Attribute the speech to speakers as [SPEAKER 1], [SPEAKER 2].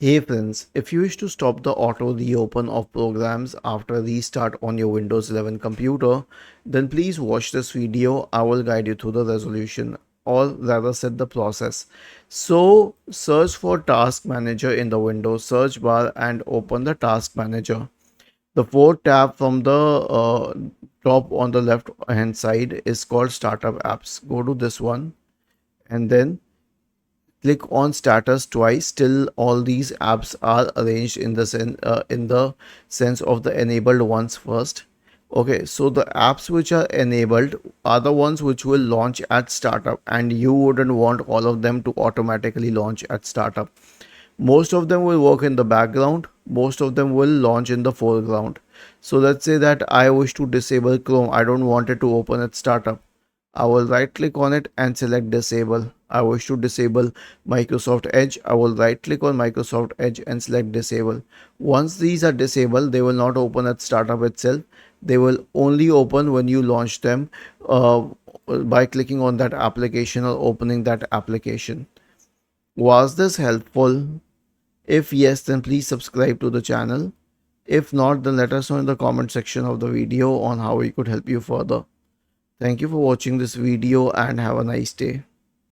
[SPEAKER 1] Hey friends, if you wish to stop the auto reopen of programs after restart on your Windows 11 computer, then please watch this video. I will guide you through the resolution, or rather set the process. So search for Task Manager in the Windows search bar and open the Task Manager. The fourth tab from the top on the left hand side is called Startup Apps. Go to this one and then click on status twice till all these apps are arranged in the sense of the enabled ones first. Okay, so the apps which are enabled are the ones which will launch at startup, and you wouldn't want all of them to automatically launch at startup. Most of them will work in the background, most of them will launch in the foreground. So let's say that I wish to disable Chrome. I don't want it to open at startup. I will right click on it and select disable. I wish to disable Microsoft Edge. I will right click on Microsoft Edge and select disable. Once these are disabled, they will not open at startup itself. They will only open when you launch them by clicking on that application or opening that application. Was this helpful? If yes, then please subscribe to the channel. If not, then let us know in the comment section of the video on how we could help you further. Thank you for watching this video and have a nice day.